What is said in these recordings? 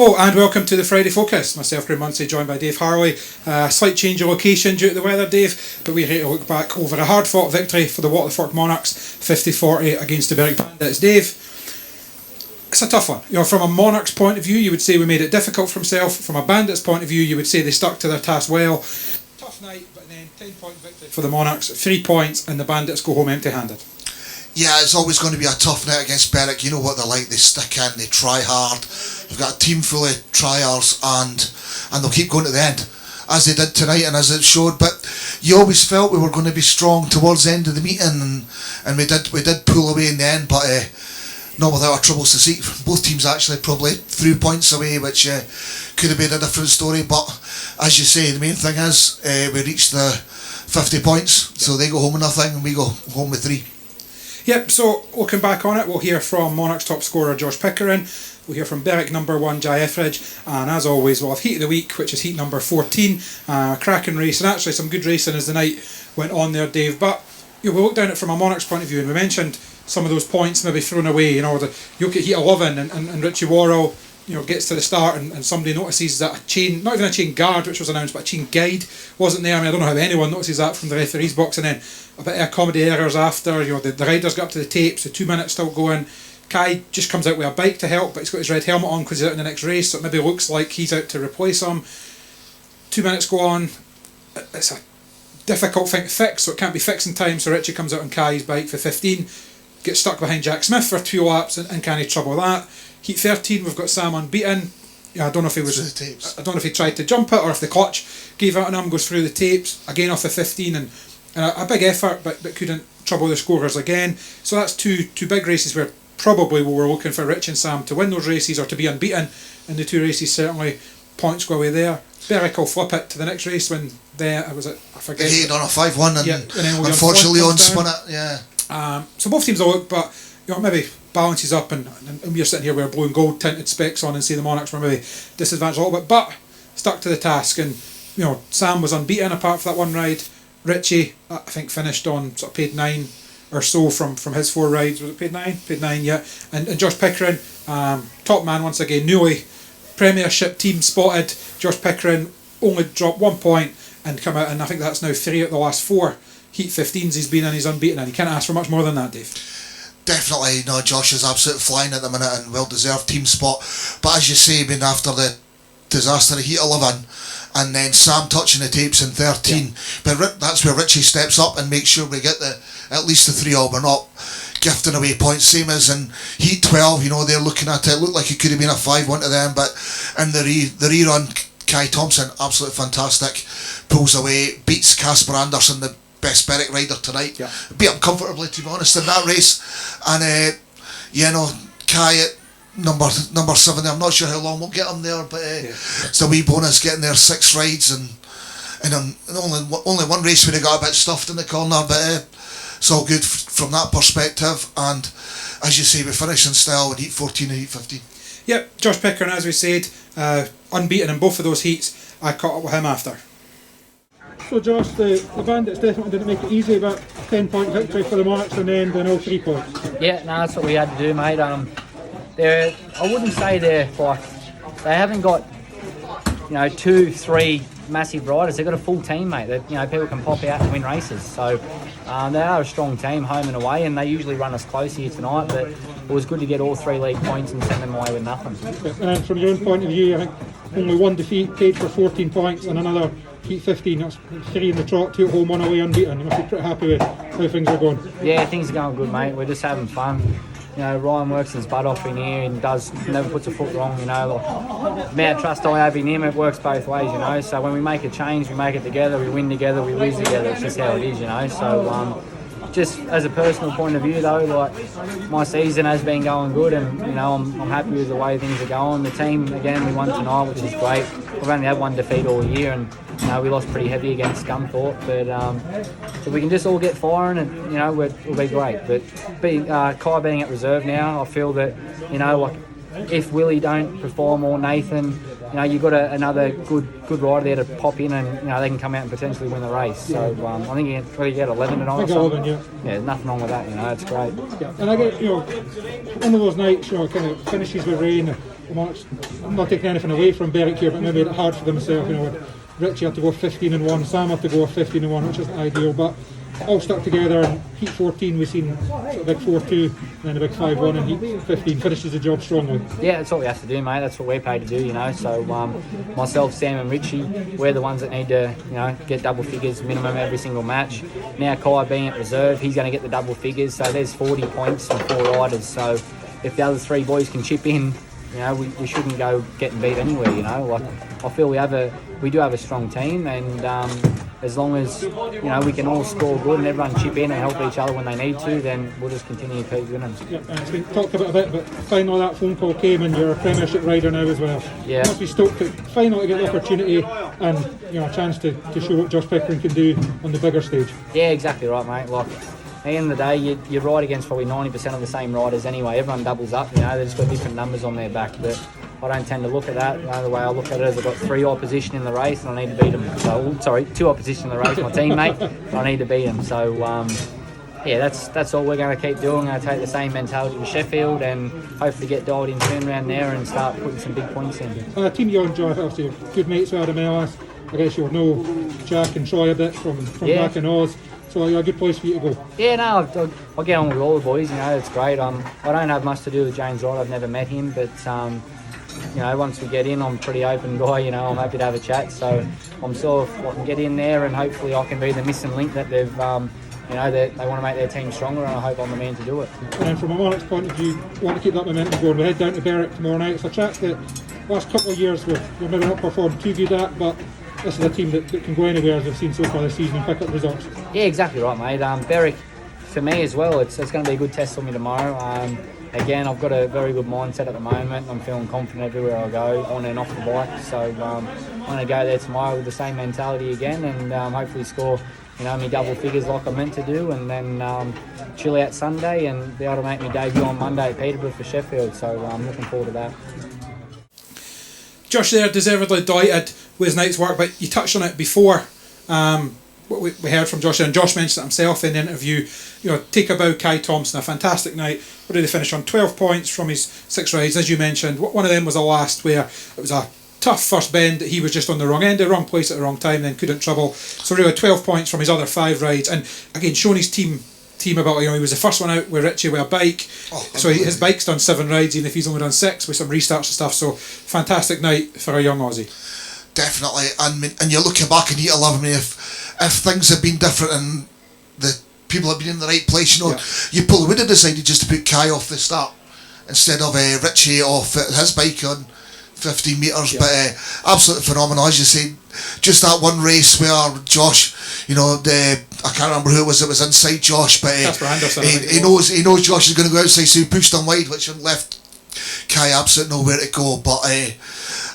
Hello and welcome to the Friday Focus. Myself, Graham Munsey, joined by Dave Harley. Slight change of location due to the weather, Dave, but we're here to look back over a hard-fought victory for the Waterford Monarchs, 50-40 against the Berwick Bandits. Dave, it's a tough one. You know, from a Monarchs point of view, you would say we made it difficult for himself. From a Bandits point of view, you would say they stuck to their task well. Tough night, but then 10-point victory for the Monarchs, 3 points, and the Bandits go home empty-handed. Yeah, it's always going to be a tough night against Berwick. You know what they're like. They stick in, they try hard. They've got a team full of tryers, and they'll keep going to the end, as they did tonight and as it showed. But you always felt we were going to be strong towards the end of the meeting, and we did pull away in the end, but not without our troubles to see. Both teams actually probably threw points away, which could have been a different story. But as you say, the main thing is we reached the 50 points, so they go home with nothing and we go home with 3. Yep, so looking back on it, we'll hear from Monarchs top scorer Josh Pickering, we'll hear from Berwick number 1 Jai Etheridge, and as always we'll have Heat of the Week, which is Heat number 14, cracking race, and actually some good racing as the night went on there, Dave. But you know, we looked down it from a Monarchs point of view and we mentioned some of those points maybe thrown away. You know, you look at Heat 11 and Richie Worrell, you know, gets to the start and somebody notices that a chain, not even a chain guard which was announced, but a chain guide wasn't there. I mean, I don't know how anyone notices that from the referee's box. And then a bit of comedy errors after, you know, the riders got up to the tapes, the 2 minutes still going. Kai just comes out with a bike to help, but he's got his red helmet on because he's out in the next race, so it maybe looks like he's out to replace him. 2 minutes go on, it's a difficult thing to fix, so it can't be fixed in time, so Richie comes out on Kai's bike for 15, gets stuck behind Jack Smith for 2 laps and can't trouble that. Heat 13, we've got Sam unbeaten. Yeah, I don't know if he was. I don't know if he tried to jump it or if the clutch gave out on him. Goes through the tapes again off the 15 and a big effort, but couldn't trouble the scorers again. So that's two big races where probably we were looking for Rich and Sam to win those races or to be unbeaten in the 2 races. Certainly points go away there. Berwick will flip it to the next race when I forget. They hit on a 5-1 and, yeah, and unfortunately on spun it. Yeah. So both teams will look, but you know, maybe balances up and we're sitting here with our blue and gold tinted specs on and see the Monarchs were maybe disadvantaged a little bit, but stuck to the task. And you know, Sam was unbeaten apart from that one ride. Richie, I think, finished on sort of paid 9 or so from his 4 rides. Was it paid 9? Paid 9, yeah. And Josh Pickering, top man once again, newly Premiership team spotted. Josh Pickering only dropped 1 point and come out, and I think that's now 3 out of the last 4 Heat 15s he's been in, he's unbeaten, and you can't ask for much more than that, Dave. Definitely, no, Josh is absolutely flying at the minute and well-deserved team spot. But as you say, I mean, after the disaster of Heat 11 and then Sam touching the tapes in 13, yeah. But that's where Richie steps up and makes sure we get at least the 3 all. We're not gifting away points, same as in Heat 12, you know, they're looking at it, looked like it could have been a 5-1 to them, but in the rerun, Kai Thompson, absolutely fantastic, pulls away, beats Casper Anderson, the best Berwick rider tonight. Yeah. Beat him comfortably, to be honest, in that race. And you know, Kai at number 7, I'm not sure how long we'll get him there, but it's a wee bonus getting there 6 rides and only 1 race where he got a bit stuffed in the corner, but it's all good from that perspective. And as you say, we finish in style with Heat 14 and Heat 15. Yep, Josh Pickering, as we said, unbeaten in both of those heats. I caught up with him after. So Josh, the Bandits definitely didn't make it easy, but 10-point victory for the Monarchs and then all 3 points. Yeah, no, that's what we had to do, mate. I wouldn't say they haven't got, you know, 2, 3 massive riders. They've got a full team, mate. That, you know, people can pop out and win races. So they are a strong team, home and away, and they usually run us close here tonight. But it was good to get all 3 league points and send them away with nothing. Yeah, and from your own point of view, I think only 1 defeat, paid for 14 points, and another Heat 15, that's 3 in the trot, 2 at home, 1 away unbeaten. You must be pretty happy with how things are going. Yeah, things are going good, mate. We're just having fun. You know, Ryan works his butt off in here and never puts a foot wrong, you know. The amount of trust I have in him, it works both ways, you know. So when we make a change, we make it together, we win together, we lose together. It's just how it is, you know. So just as a personal point of view, though, like, my season has been going good, and you know, I'm happy with the way things are going. The team, again, we won tonight, which is great. We've only had 1 defeat all year, and you know, we lost pretty heavy against Scunthorpe, but if we can just all get firing, and you know, we'll be great. But Kai being at reserve now, I feel that, you know, like, if Willie don't perform or Nathan, you know, you've got another good rider there to pop in, and you know, they can come out and potentially win the race. So I think you get 11 tonight. I think 11, yeah. Yeah, nothing wrong with that. You know, it's great. Yeah, and I get, you know, one of those nights, you know, kind of finishes with rain. I'm not taking anything away from Berwick here, but maybe made it hard for themselves. Richie had to go 15-1, Sam had to go 15-1, which isn't ideal, but all stuck together. In Heat 14 we've seen sort of big 4-2 and then a big 5-1 in Heat 15. Finishes the job strongly. Yeah, that's what we have to do, mate. That's what we're paid to do, So myself, Sam and Richie, we're the ones that need to, get double figures minimum every single match. Now Kai being at reserve, he's going to get the double figures, so there's 40 points and 4 riders. So if the other 3 boys can chip in, we shouldn't go getting beat anywhere, I feel we do have a strong team, and as long as we can all score good and everyone chip in and help each other when they need to, then we'll just continue to keep winning. Yeah, and it's been talked about a bit, but finally that phone call came, and you're a Premiership rider now as well. Yeah. You must be stoked to finally get the opportunity and a chance to show what Josh Pickering can do on the bigger stage. Yeah, exactly right, mate. At the end of the day, you ride against probably 90% of the same riders anyway. Everyone doubles up, they've just got different numbers on their back. But I don't tend to look at that. The way I look at it is I've got 3 opposition in the race and I need to beat them. So, 2 opposition in the race, my teammate, and I need to beat them. So, that's all we're going to keep doing. We're going to take the same mentality to Sheffield and hopefully get dialed in turnaround there and start putting some big points in. A team you enjoy, obviously, good mates with Adam Ellis. I guess you'll know Jack and Troy a bit from back in Oz. So a good place for you to go. Yeah, no, I get on with all the boys, it's great. I don't have much to do with James Wright, I've never met him, but once we get in, I'm a pretty open guy, I'm happy to have a chat, so I'm sure if I can get in there and hopefully I can be the missing link that they've, they want to make their team stronger, and I hope I'm the man to do it. And from a Monarchs point of view, you want to keep that momentum going. We head down to Berwick tomorrow night. It's a track that last couple of years we've maybe not performed too good at, but this is a team that can go anywhere, as we've seen so far this season, and pick up results. Yeah, exactly right, mate. Berwick, for me as well, it's going to be a good test for me tomorrow. Again, I've got a very good mindset at the moment. I'm feeling confident everywhere I go, on and off the bike. So I'm going to go there tomorrow with the same mentality again, and hopefully score me double figures like I meant to do, and then chill out Sunday and be able to make me debut on Monday at Peterborough for Sheffield. So I'm looking forward to that. Josh there deservedly delighted with his night's work, but you touched on it before. What we heard from Josh, and Josh mentioned it himself in the interview. Take a bow, Kai Thompson, a fantastic night. What did he finish on? 12 points from his 6 rides, as you mentioned. One of them was the last, where it was a tough first bend that he was just on the wrong end, the wrong place at the wrong time, then couldn't trouble. So really 12 points from his other 5 rides, and again showing his team about, he was the first one out with Richie with a bike, so his bike's done 7 rides even if he's only done 6 with some restarts and stuff. So fantastic night for a young Aussie. Definitely, and you're looking back in Heat 11, if things had been different and the people had been in the right place, you probably would have decided just to put Kai off the start instead of Richie off his bike on 15 metres. But absolutely phenomenal, as you say. Just that one race where Josh, I can't remember who it was inside Josh, but he knows Josh is going to go outside, so he pushed him wide, which left Kai absolutely nowhere to go. But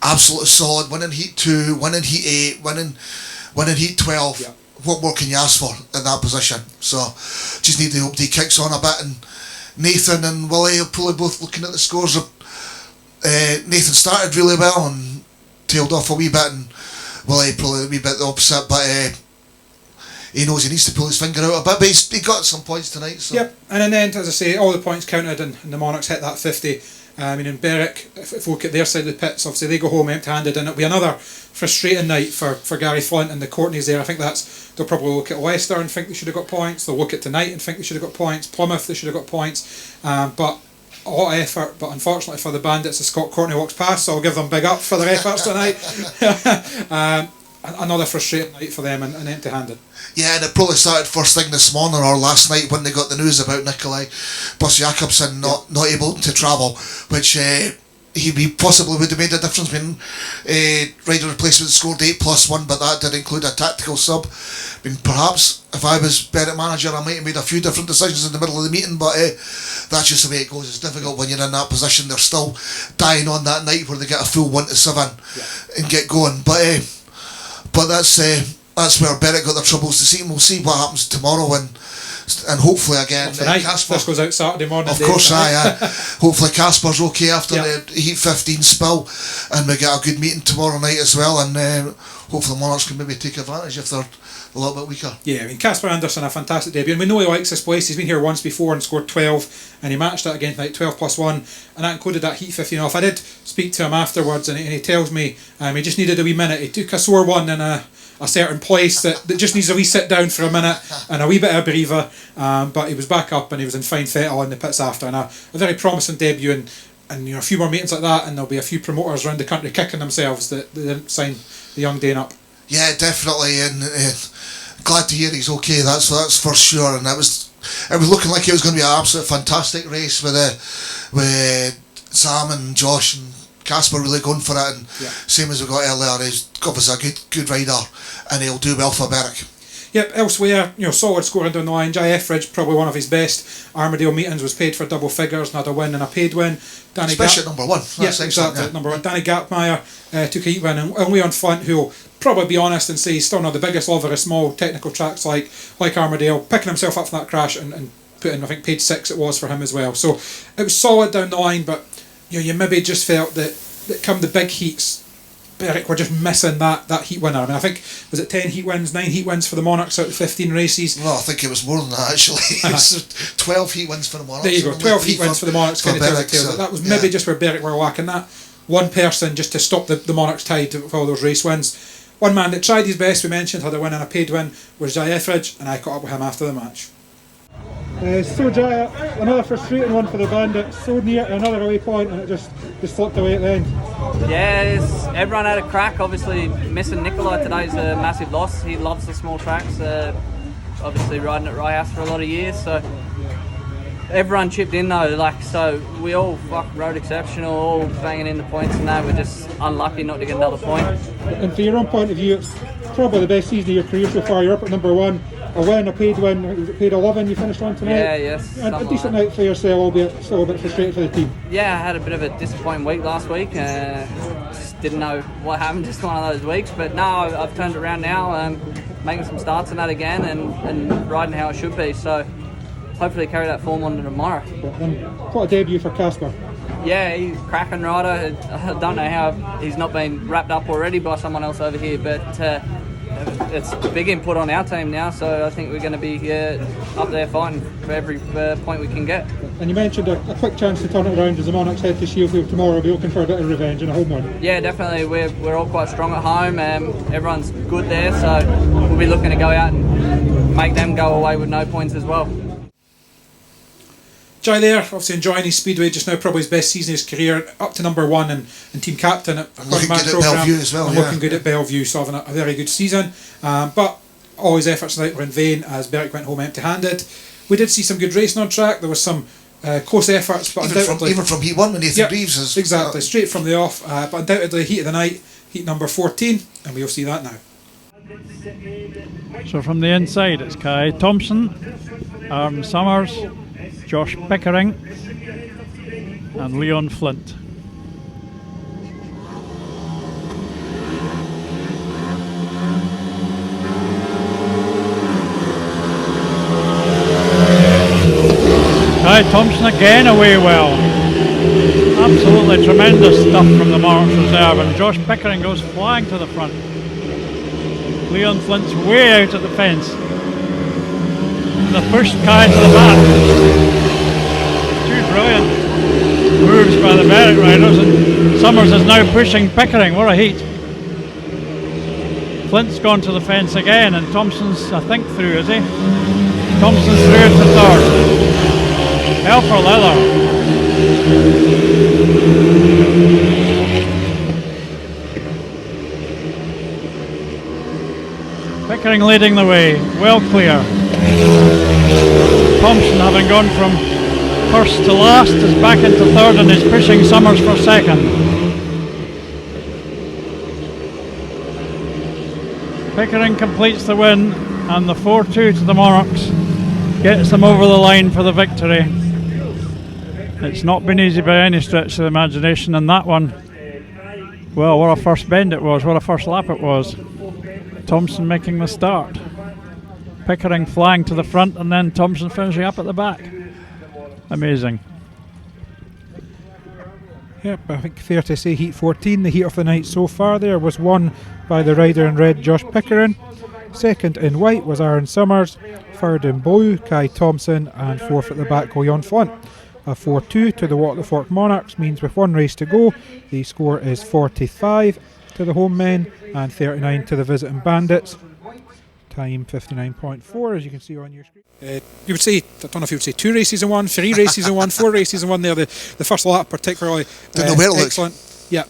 absolutely solid, winning Heat 2, winning Heat 8, winning Heat 12. Yeah. What more can you ask for in that position? So just need to hope he kicks on a bit, and Nathan and Willie are probably both looking at the scores. Nathan started really well and tailed off a wee bit, and Willie probably a wee bit the opposite, but he knows he needs to pull his finger out a bit, but he got some points tonight. So. Yep, and in the end, as I say, all the points counted, and the Monarchs hit that 50. In Berwick, if we look at their side of the pits, obviously they go home empty-handed, and it'll be another frustrating night for Gary Flint and the Courtneys there. I think they'll probably look at Leicester and think they should have got points. They'll look at tonight and think they should have got points. Plymouth, they should have got points. But a lot of effort, but unfortunately for the Bandits, as Scott Courtney walks past, so I'll give them big up for their efforts tonight. Another frustrating night for them and empty-handed. Yeah, and it probably started first thing this morning or last night when they got the news about Nikolai Bus-Jakobsen not able to travel, which he possibly would have made a difference when rider replacement scored 8+1, but that did include a tactical sub. Perhaps if I was Berwick manager, I might have made a few different decisions in the middle of the meeting, but that's just the way it goes. It's difficult when you're in that position. They're still dying on that night where they get a full 1-7 and get going, but that's where Berwick got their troubles this season. We'll see what happens tomorrow, and and hopefully again Casper. This goes out Saturday morning. Of course, hopefully Casper's okay after the Heat 15 spill, and we get a good meeting tomorrow night as well, and hopefully Monarchs can maybe take advantage if they're a little bit weaker. Yeah, I mean, Casper Anderson, a fantastic debut, and we know he likes this place. He's been here once before and scored 12, and he matched that again tonight, 12 plus 1, and that included that Heat 15 off. I did speak to him afterwards, and he tells me he just needed a wee minute. He took a sore one in a certain place that just needs a wee sit down for a minute and a wee bit of a breather, but he was back up and he was in fine fettle in the pits after, and a very promising debut, and a few more meetings like that, and there'll be a few promoters around the country kicking themselves that they didn't sign the young Dane up. Yeah, definitely, and glad to hear he's okay. That's for sure. And it was looking like it was going to be an absolute fantastic race with Sam and Josh and Casper really going for it. And same as we got earlier, he's obviously a good rider, and he'll do well for Berwick. Yep, elsewhere, solid scoring down the line. Jai Etheridge, probably one of his best. Armadale meetings, was paid for double figures and had a win and a paid win. Especially at number one. Yes, exactly, number one. Danny Gapmeyer took a Heat win, and Leon Flint, who'll probably be honest and say he's still not the biggest lover of small technical tracks like Armadale, picking himself up from that crash and putting, I think, page 6 it was for him as well. So it was solid down the line, but you maybe just felt that come the big heats, Berwick were just missing that Heat winner. I mean, I think, was it 10 Heat wins, 9 Heat wins for the Monarchs out of 15 races? Well, I think it was more than that, actually. It was 12 Heat wins for the Monarchs. There you go, 12 Heat wins for the Monarchs. For Berwick, that was maybe just where Berwick were lacking that one person just to stop the Monarchs' tide with all those race wins. One man that tried his best, we mentioned, had a win and a paid win, was Jai Etheridge, and I caught up with him after the match. So Jai, another frustrating one for the Bandits, so near to another away point, and it just slipped away at the end. Yeah, everyone had a crack. Obviously missing Nicola today is a massive loss. He loves the small tracks, obviously riding at Rye House for a lot of years, so everyone chipped in though, so we all rode exceptional, all banging in the points, and we're just unlucky not to get another point. And from your own point of view, it's probably the best season of your career so far. You're up at number one, a win, a paid win. Was it paid 11 you finished on tonight? Yeah, yes. And a decent night for yourself, albeit still a bit frustrated for the team. Yeah, I had a bit of a disappointing week last week. Just didn't know what happened, just one of those weeks. But now I've turned it around now, making some starts in that again and riding how it should be. So hopefully carry that form on to tomorrow. And what a debut for Casper. Yeah, he's a cracking rider. I don't know how he's not been wrapped up already by someone else over here, but it's a big input on our team now, so I think we're going to be up there fighting for every point we can get. And you mentioned a quick chance to turn it around as the Monarchs head to Sheffield tomorrow. We'll be looking for a bit of revenge and a home one. Yeah, definitely. We're all quite strong at home. Everyone's good there, so we'll be looking to go out and make them go away with no points as well. Jai there, obviously enjoying his speedway just now, probably his best season of his career, up to number one and team captain at looking good at Bellevue as well. Looking good at Bellevue, so having a very good season. But all his efforts tonight were in vain as Berwick went home empty-handed. We did see some good racing on track. There was some close efforts, but even from Heat 1 when Nathan Reeves is... Exactly, straight from the off. But undoubtedly, Heat of the night, Heat number 14, and we'll see that now. So from the inside, it's Kai Thompson, Aaron Summers, Josh Pickering and Leon Flint. Kai Thompson again away well. Absolutely tremendous stuff from the Monarchs reserve, and Josh Pickering goes flying to the front. Leon Flint's way out at the fence. The first Kai to the back. Two brilliant moves by the Berwick riders, and Summers is now pushing Pickering. What a heat. Flint's gone to the fence again, and Thompson's, I think, through, is he? Thompson's through to third. Hell for leather. Pickering leading the way, well clear. Thompson, having gone from first to last, is back into third and is pushing Summers for second. Pickering completes the win, and the 4-2 to the Monarchs gets them over the line for the victory. It's not been easy by any stretch of the imagination, and that one, well, what a first bend it was, what a first lap it was. Thompson making the start. Pickering flying to the front, and then Thompson finishing up at the back. Amazing. Yep, I think fair to say heat 14, the heat of the night so far there, was won by the rider in red, Josh Pickering. Second in white was Aaron Summers. Third in blue, Kai Thompson. And fourth at the back, Jon Flint. A 4-2 to the Walk the Fork Monarchs means with one race to go, the score is 45 to the home men and 39 to the visiting Bandits. Time 59.4, as you can see on your screen. You would say, I don't know if you would say 2 races in one, 3 races in one, 4 races in one there. The first lap particularly excellent. Yeah,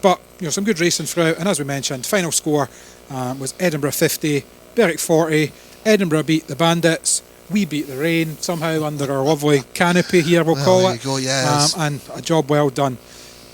but some good racing throughout. And as we mentioned, final score was Edinburgh 50, Berwick 40. Edinburgh beat the Bandits. We beat the rain somehow under our lovely canopy here, we'll call it. There you go, yes. And a job well done.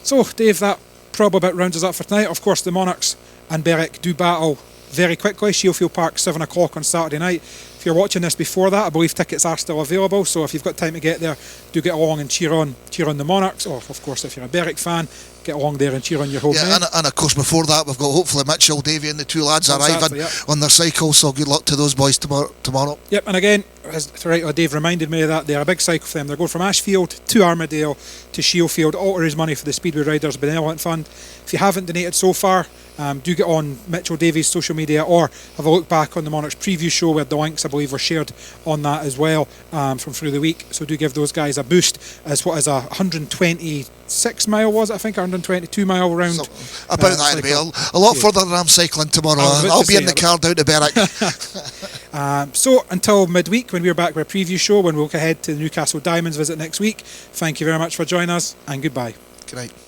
So, Dave, that probably about rounds us up for tonight. Of course, the Monarchs and Berwick do battle very quickly. Shielfield Park, 7 o'clock on Saturday night. If you're watching this before that, I believe tickets are still available, so if you've got time to get there, do get along and cheer on the Monarchs, or of course if you're a Berwick fan, get along there and cheer on your home men. And of course before that we've got hopefully Mitchell, Davey and the 2 lads arriving on their cycle, so good luck to those boys tomorrow. Yep, and again, as Dave reminded me of that, they're a big cycle for them. They're going from Ashfield to Armadale to Shielfield, all to raise money for the Speedway Riders Benevolent Fund. If you haven't donated so far, do get on Mitchell Davies' social media or have a look back on the Monarchs preview show where the links I believe were shared on that as well from through the week, so do give those guys a boost as what is a 126 mile was it, I think, 122 mile round. So, about that anyway, a lot further than I'm cycling tomorrow. I'll be in the car down to Berwick. So until midweek when we're back with a preview show, when we'll look ahead to the Newcastle Diamonds visit next week, thank you very much for joining us and goodbye. Good night.